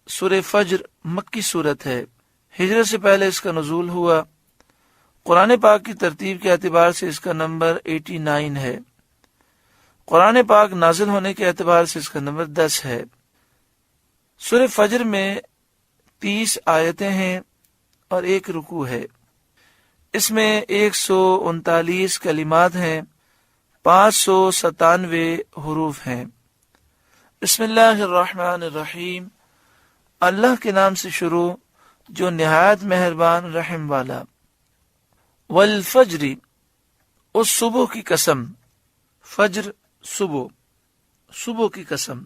سورہ فجر مکی صورت ہے، ہجرت سے پہلے اس کا نزول ہوا۔ قرآن پاک کی ترتیب کے اعتبار سے اس کا نمبر 89 ہے۔ قرآن پاک نازل ہونے کے اعتبار سے اس کا نمبر 10 ہے۔ سورہ فجر میں 30 آیتیں ہیں اور 1 رکوع ہے۔ اس میں 139 کلمات ہیں، 597 حروف ہیں۔ بسم اللہ الرحمن الرحیم، اللہ کے نام سے شروع جو نہایت مہربان رحم والا۔ والفجر، اس صبح کی قسم، فجر صبح، صبح کی قسم۔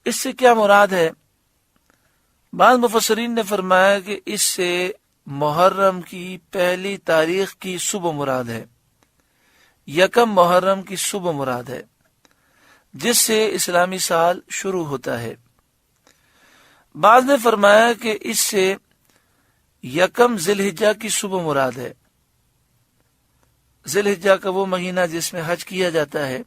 اس سے کیا مراد ہے؟ بعض مفسرین نے فرمایا کہ اس سے محرم کی پہلی تاریخ کی صبح مراد ہے، یکم محرم کی صبح مراد ہے، جس سے اسلامی سال شروع ہوتا ہے۔ بعض نے فرمایا کہ اس سے یکم ذی الحجہ کی صبح مراد ہے، ذی الحجہ کا وہ مہینہ جس میں حج کیا جاتا ہے،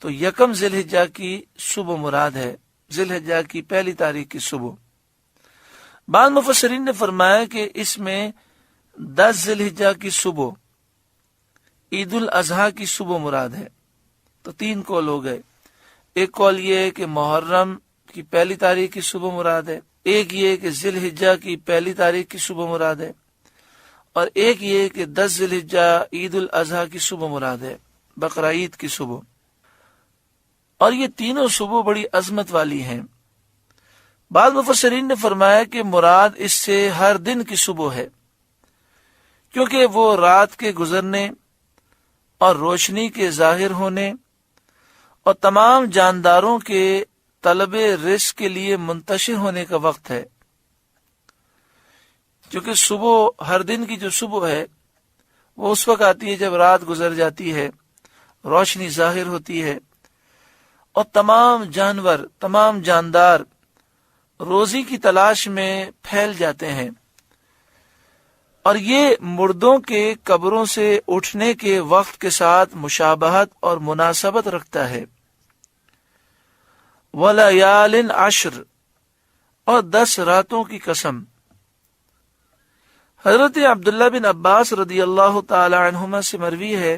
تو یکم ذی الحجہ کی صبح مراد ہے، ذی الحجہ کی پہلی تاریخ کی صبح۔ بعض مفسرین نے فرمایا کہ اس میں 10 ذی الحجہ کی صبح، عید الاضحیٰ کی صبح مراد ہے۔ تو 3 قول ہو گئے، ایک قول یہ ہے کہ محرم کی پہلی تاریخ کی صبح مراد ہے، ایک یہ کہ ذی الحجہ کی پہلی تاریخ کی صبح مراد ہے، اور ایک یہ کہ 10 ذی الحجہ عید الاضحیٰ کی صبح مراد ہے، بقرہ عید کی صبح۔ اور یہ تینوں صبح بڑی عظمت والی ہیں۔ بعض مفسرین نے فرمایا کہ مراد اس سے ہر دن کی صبح ہے، کیونکہ وہ رات کے گزرنے اور روشنی کے ظاہر ہونے اور تمام جانداروں کے طلب رزق کے لیے منتشر ہونے کا وقت ہے۔ کیونکہ صبح، ہر دن کی جو صبح ہے وہ اس وقت آتی ہے جب رات گزر جاتی ہے، روشنی ظاہر ہوتی ہے اور تمام جانور، تمام جاندار روزی کی تلاش میں پھیل جاتے ہیں، اور یہ مردوں کے قبروں سے اٹھنے کے وقت کے ساتھ مشابہت اور مناسبت رکھتا ہے۔ وَلَيَالٍ عَشْرٍ، اور 10 راتوں کی قسم۔ حضرت عبداللہ بن عباس رضی اللہ تعالی عنہما سے مروی ہے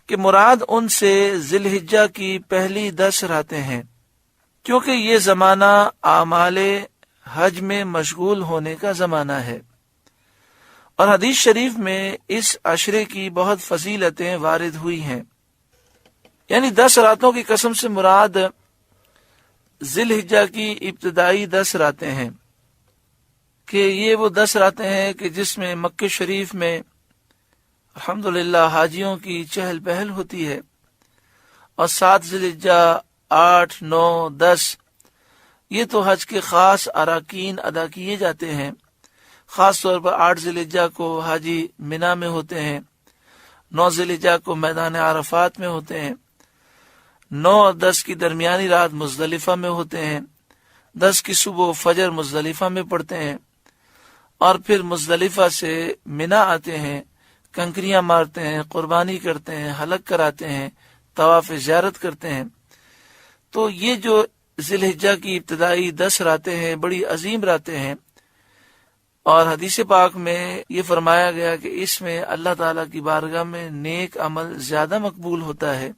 کہ مراد ان سے ذی الحجہ کی پہلی 10 راتیں ہیں، کیونکہ یہ زمانہ اعمال حج میں مشغول ہونے کا زمانہ ہے، اور حدیث شریف میں اس عشرے کی بہت فضیلتیں وارد ہوئی ہیں۔ یعنی 10 راتوں کی قسم سے مراد ذی الحجہ کی ابتدائی 10 راتیں ہیں، کہ یہ وہ 10 راتیں ہیں کہ جس میں مکہ شریف میں الحمدللہ حاجیوں کی چہل پہل ہوتی ہے، اور 7 ذی الحجہ، 8، 9، 10 یہ تو حج کے خاص اراکین ادا کیے جاتے ہیں۔ خاص طور پر 8 ذی الحجہ کو حاجی منا میں ہوتے ہیں، 9 ذی الحجہ کو میدان عرفات میں ہوتے ہیں، 9 اور 10 کی درمیانی رات مزدلفہ میں ہوتے ہیں، 10 کی صبح فجر مزدلفہ میں پڑھتے ہیں، اور پھر مزدلفہ سے منا آتے ہیں، کنکریاں مارتے ہیں، قربانی کرتے ہیں، حلق کراتے ہیں، طواف زیارت کرتے ہیں۔ تو یہ جو ذی الحجہ کی ابتدائی 10 راتیں ہیں بڑی عظیم راتیں ہیں، اور حدیث پاک میں یہ فرمایا گیا کہ اس میں اللہ تعالیٰ کی بارگاہ میں نیک عمل زیادہ مقبول ہوتا ہے۔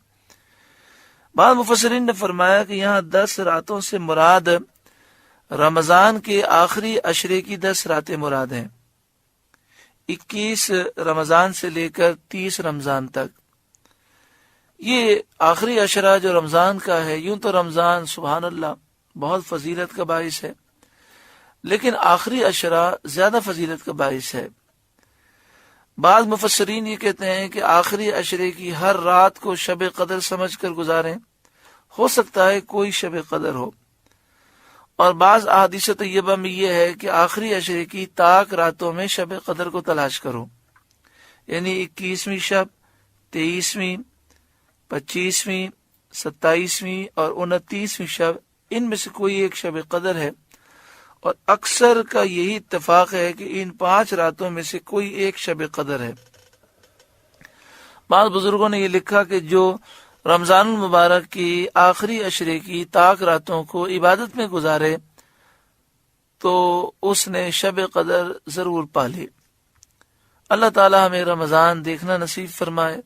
بعض مفسرین نے فرمایا کہ یہاں 10 راتوں سے مراد رمضان کے آخری عشرے کی 10 راتیں مراد ہیں، 21 رمضان سے لے کر 30 رمضان تک۔ یہ آخری عشرہ جو رمضان کا ہے، یوں تو رمضان سبحان اللہ بہت فضیلت کا باعث ہے، لیکن آخری عشرہ زیادہ فضیلت کا باعث ہے۔ بعض مفسرین یہ کہتے ہیں کہ آخری عشرے کی ہر رات کو شب قدر سمجھ کر گزاریں، ہو سکتا ہے کوئی شب قدر ہو، اور بعض احادیث طیبہ میں یہ ہے کہ آخری عشرے کی طاق راتوں میں شب قدر کو تلاش کرو، یعنی 21ویں شب، 23ویں، 25ویں، 27ویں اور 29ویں شب، ان میں سے کوئی ایک شب قدر ہے، اور اکثر کا یہی اتفاق ہے کہ ان 5 راتوں میں سے کوئی ایک شب قدر ہے۔ بعض بزرگوں نے یہ لکھا کہ جو رمضان المبارک کی آخری عشرے کی طاق راتوں کو عبادت میں گزارے تو اس نے شب قدر ضرور پالی۔ اللہ تعالی ہمیں رمضان دیکھنا نصیب فرمائے،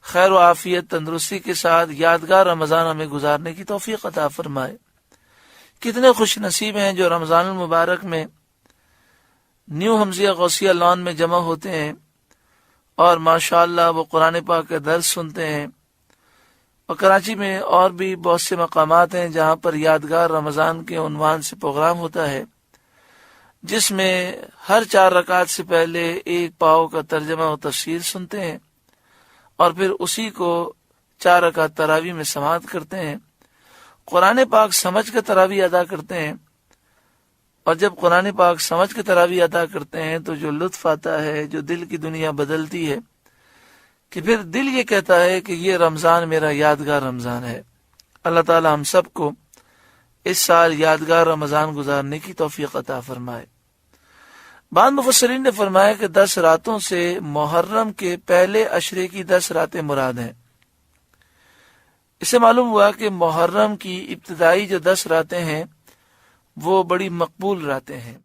خیر و عافیت تندرستی کے ساتھ یادگار رمضان ہمیں گزارنے کی توفیق عطا فرمائے۔ کتنے خوش نصیب ہیں جو رمضان المبارک میں نیو حمزیہ غوثیہ لان میں جمع ہوتے ہیں اور ماشاءاللہ وہ قرآن پاک کا درس سنتے ہیں۔ اور کراچی میں اور بھی بہت سے مقامات ہیں جہاں پر یادگار رمضان کے عنوان سے پروگرام ہوتا ہے، جس میں ہر 4 رکعت سے پہلے ایک پاؤ کا ترجمہ و تفسیر سنتے ہیں اور پھر اسی کو 4 رکعت تراویح میں سماعت کرتے ہیں، قرآن پاک سمجھ کے تراویح ادا کرتے ہیں۔ اور جب قرآن پاک سمجھ کے تراویح ادا کرتے ہیں تو جو لطف آتا ہے، جو دل کی دنیا بدلتی ہے کہ پھر دل یہ کہتا ہے کہ یہ رمضان میرا یادگار رمضان ہے۔ اللہ تعالی ہم سب کو اس سال یادگار رمضان گزارنے کی توفیق عطا فرمائے۔ بعض مفسرین نے فرمایا کہ 10 راتوں سے محرم کے پہلے عشرے کی 10 راتیں مراد ہیں۔ اس سے معلوم ہوا کہ محرم کی ابتدائی جو 10 راتیں ہیں وہ بڑی مقبول راتیں ہیں۔